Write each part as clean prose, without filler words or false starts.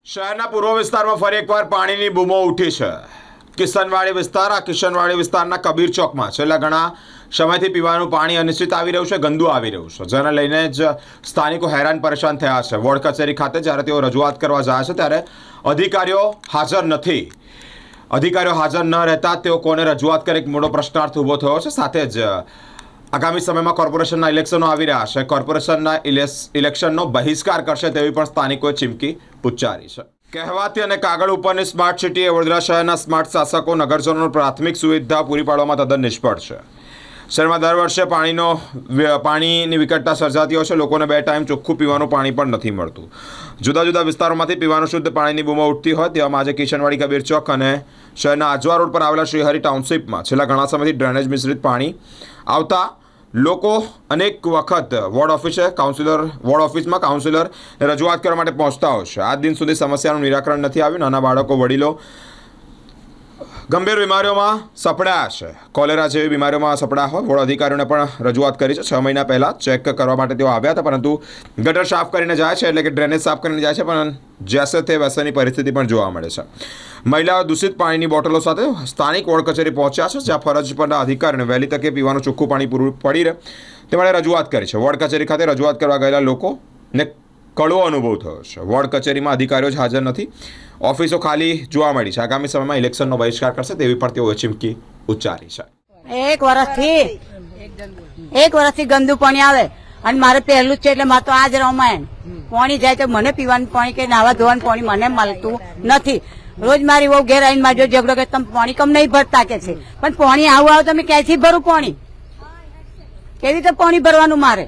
શહેરના પૂર્વ વિસ્તારમાં ફરી એકવાર પાણીની બૂમો ઉઠી છે। કિશનવાડી વિસ્તાર આ કિશનવાડી વિસ્તારના કબીર ચોકમાં છેલ્લા ઘણા સમયથી પીવાનું પાણી અનિશ્ચિત આવી રહ્યું છે, ગંદુ આવી રહ્યું છે, જેને લઈને જ સ્થાનિકો હેરાન પરેશાન થયા છે। વોર્ડ કચેરી ખાતે જ્યારે તેઓ રજૂઆત કરવા જાય છે ત્યારે અધિકારીઓ હાજર નથી। અધિકારીઓ હાજર ન રહેતા તેઓ કોને રજૂઆત કરે એક મોટો પ્રશ્નાર્થ ઊભો થયો છે। સાથે જ આગામી સમયમાં કોર્પોરેશનના ઇલેક્શનો આવી રહ્યા છે, કોર્પોરેશનના ઇલેક્શનનો બહિષ્કાર કરશે તેવી પણ સ્થાનિકોએ ચીમકી ઉચ્ચારી છે। કહેવાતી અને કાગળ ઉપરની સ્માર્ટ સિટીએ વડોદરા શહેરના સ્માર્ટ શાસકો નગરજનોને પ્રાથમિક સુવિધા પૂરી પાડવામાં તદ્દન નિષ્ફળ છે। શહેરમાં દર વર્ષે પાણીની વિકટતા સર્જાતી હોય છે। લોકોને 2 ટાઈમ ચોખ્ખું પીવાનું પાણી પણ નથી મળતું। જુદા જુદા વિસ્તારોમાંથી પીવાનું શુદ્ધ પાણીની બૂમો ઉઠતી હોય તેવામાં આજે કિશનવાડી કબીર ચોક અને શહેરના આજવા રોડ પર આવેલા શ્રીહરિ ટાઉનશીપમાં છેલ્લા ઘણા સમયથી ડ્રેનેજ મિશ્રિત પાણી આવતા લોકો અનેક વખત વોર્ડ ઓફિસમાં કાઉન્સિલર રજૂઆત કરવા માટે પહોંચતા હોય છે। આજ દિન સુધી સમસ્યાનું નિરાકરણ નથી આવ્યું। નાના બાળકો, વડીલો ગંભીર બીમારીઓમાં સપડાયા છે। કોલેરા જેવી બીમારીઓમાં સપડાયા હોય। વોર્ડ અધિકારીઓને પણ રજૂઆત કરી છે। 6 મહિના પહેલાં ચેક કરવા માટે તેઓ આવ્યા હતા, પરંતુ ગટર સાફ કરીને જાય છે, એટલે કે ડ્રેનેજ સાફ કરીને જાય છે, પણ જેસે તે વૈસેની પરિસ્થિતિ પણ જોવા મળે છે। મહિલાઓ દૂષિત પાણીની બોટલો સાથે સ્થાનિક વોર્ડ કચેરી પહોંચ્યા છે, જ્યાં ફરજ પરના અધિકારીને વહેલી તકે પીવાનું ચોખ્ખું પાણી પૂરું પડી રહે તે માટે રજૂઆત કરી છે। વોર્ડ કચેરી ખાતે રજૂઆત કરવા ગયેલા લોકોને કડવો અનુભવ થયો છે। વોર્ડ કચેરીમાં અધિકારીઓ જ હાજર નથી, ઓફિસો ખાલી જોવા મળી છે। આગામી સમયમાં ઇલેક્શનનો બહિષ્કાર કરશે તેવી પણ તેઓએ ચીમકી ઉચ્ચારી છે। એક વર્ષથી ગંદુ પાણી આવે અને મારે પહેલું જ છે, એટલે મારે તો આ જ રામાયણ પાણી જાય તો મને પીવાનું પાણી કે નાવા ધોવાનું પાણી મને મળતું નથી। રોજ મારી બહુ ઘેર આવીને મારો ઝઘડો કે તમે પાણી કમ નહીં ભરતા કે છે, પણ પાણી આવું આવે તમે ક્યાંથી ભરું પાણી? કેવી રીતે પાણી ભરવાનું મારે?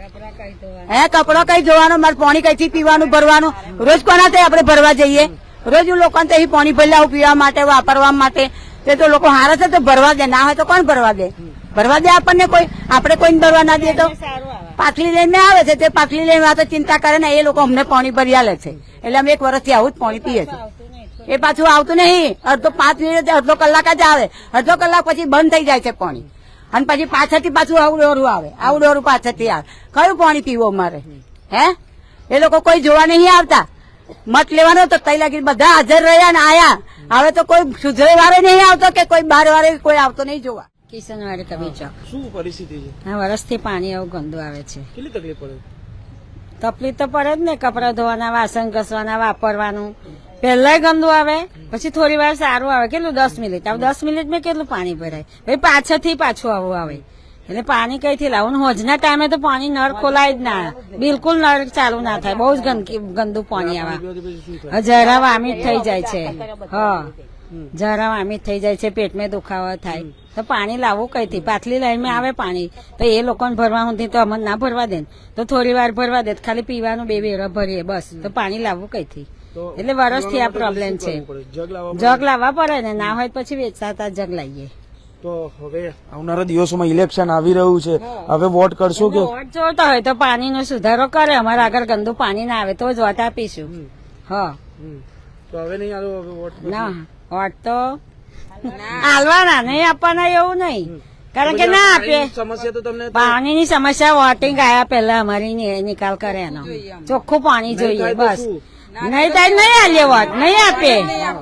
કપડો કઈ ધોવાનો, મારે પાણી કઈથી પીવાનું ભરવાનું? રોજ કોનાથી આપણે ભરવા જઈએ? રોજ હું લોકોને તો પાણી ભરી લાવું પીવા માટે, વાપરવા માટે। તે તો લોકો હારા છે તો ભરવા દે, ના હોય તો કોણ ભરવા દે? ભરવા દે આપણને કોઈ? આપણે કોઈને ભરવા ના દે તો પાટલી લઈને આવે છે, તે પાટલી લઈને તો ચિંતા કરે ને, એ લોકો અમને પાણી ભરી આલે છે, એટલે અમે 1 વર્ષથી આવું જ પાણી પીએ છીએ। એ પાછું આવતું નહીં, 5 મિનિટ અડધો કલાક જ આવે, અડધો કલાક પછી બંધ થઈ જાય છે પાણી, અને પછી પાછળથી પાછું આવડોરું આવે, આવડોરું પાછળથી આવે। કયું પાણી પીવું અમારે? એ લોકો કોઈ જોવા નહીં આવતા। મત લેવાનો તો તઈ લાગી બધા હાજર રહ્યા ને આયા, હવે તો કોઈ સુધરે વાળો નહીં આવતો કે કોઈ બાર વાળે કોઈ આવતો નહીં જોવા। કિશનવાડી કબીર ચોક શું પરિસ્થિતિ છે? હા, વર્ષથી પાણી આવું ગંદુ આવે છે। કેટલી તકલીફ પડે? તકલીફ તો પડે જ ને, કપડાં ધોવાના, વાસણ ઘસવાના, વાપરવાનું। પહેલા ગંદુ આવે, પછી થોડી વાર સારું આવે। કેટલું 10 મિનિટ આવે, 10 મિનિટમાં કેટલું પાણી ભરાય? ભાઈ પાછળથી પાછું આવું આવે, એટલે પાણી કઈથી લાવવાનું? હોજના ટાઈમે તો પાણી નળ ખોલાય જ ના, બિલકુલ નળ ચાલુ ના થાય, બહુ જ ગંદુ પાણી આવે। જરા વામિટ થઈ જાય છે, જરા વામિટ થઈ જાય છે, પેટમાં દુખાવો થાય, તો પાણી લાવવું કઈથી? પાછલી લાઈનમાં આવે પાણી, તો એ લોકોને ભરવા સુધી તો અમને ના ભરવા દે, તો થોડી વાર ભરવા દે, ખાલી પીવાનું 2 વેરા ભરીએ બસ, તો પાણી લાવવું કઈથી? એટલે વર્ષથી આ પ્રોબ્લેમ છે। જગ લાવવા પડે ને, ના હોય પછી વેચાતા જગ લાવીએ। તો હવે આવનારા દિવસોમાં ઇલેક્શન આવી રહ્યું છે, હવે વોટ કરશો કે? વોટ જોતા હોય તો પાણીનો સુધારો કરે, અમારે આગળ ગંદુ પાણી ના આવે તો જ વોટ આપીશું। તો હવે નહીં આલો હવે વોટ? ના, વોટ તો આલવાના, નહીં આપવાના એવું નહીં, કારણ કે ના આપે। સમસ્યા તો તમને પાણીની સમસ્યા વોટિંગ આયા પહેલા અમારી નિકાલ કરે એનો, ચોખ્ખું પાણી જોઈએ બસ। નહીં થાય નહીં આલીએ વોટ, નહીં આપે,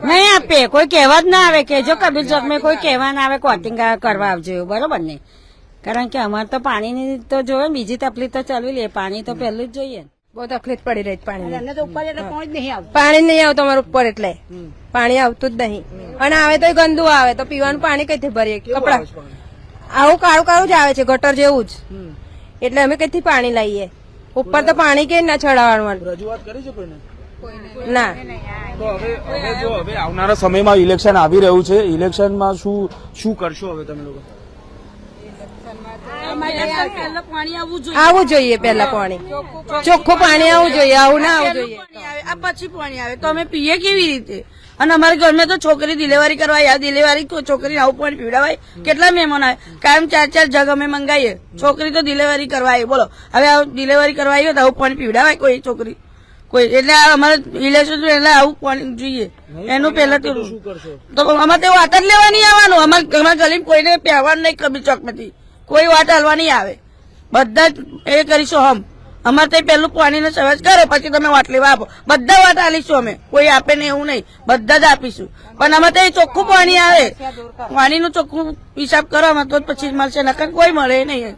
નહીં આપે, કોઈ કહેવા જ ના આવે કે જો કબીર ચોક માં કોઈ કહેવા ના આવે વોટિંગ કરવા આવજો એવું, બરોબર ને? કારણ કે અમારે તો પાણીની તો જોઈએ, બીજી તકલીફ તો ચાલવી લે, પાણી તો પહેલું જ જોઈએ। બહુ તકલીફ પડી રહી છે પાણી, ઉપર એટલે પાણી જ નહીં આવતું, પાણી નહીં આવતું અમારે ઉપર, એટલે પાણી આવતું જ નહીં, અને આવે તો ગંદુ આવે, તો પીવાનું પાણી કઈથી ભરીએ? કપડા આવું કાળું કાળું જ આવે છે, ગટર જેવું જ, એટલે અમે કઈથી પાણી લાવીએ? ઉપર તો પાણી કે ના ચડાવવાનું? રજૂઆત કરી છે કોઈને? ના। તો હવે આવનારા સમયમાં ઇલેક્શન આવી રહ્યું છે, ઇલેક્શનમાં શું કરશો હવે તમે લોકો? આવવું જોઈએ પહેલા પાણી, ચોખ્ખું પાણી આવવું જોઈએ, આવું ના આવવું જોઈએ। આ પછી પાણી આવે તો અમે પીએ કેવી રીતે? અને અમારા ઘરમાં તો છોકરી ડિલિવરી કરવા આવે, ડિલિવરી છોકરી આવું પાણી પીવડાવાય? કેટલા મહેમાન આવે, કાયમ 4 જગ અમે મંગાવીએ, છોકરી તો ડિલિવરી કરવા આવી, બોલો હવે ડિલિવરી કરવા આવી તો આવું પાણી પીવડાવાય કોઈ છોકરી? કોઈ એટલે અમારે ઇલેક્શન એટલે આવું પાણી જોઈએ, એનું પહેલા તો અમારે તે વાત જ લેવા નહીં આવવાનું। અમારા ગલીમાં કોઈને પહેરવાનું નહીં, કબીર ચોક માંથી કોઈ વાત હલવા નહીં આવે, બધા જ એ કરીશું। અમારે તો પેલું પાણીનો સવાજ કરો પછી તમે વાટ લેવા આપો. બધા વાટ આલીશું અમે, કોઈ આપે ને એવું નહીં, બધા જ આપીશું. પણ અમે તો ચોખ્ખું પાણી આવે, પાણીનું ચોખ્ખું હિસાબ કરો તો પછી મળશે, નકર કોઈ મળે નહીં.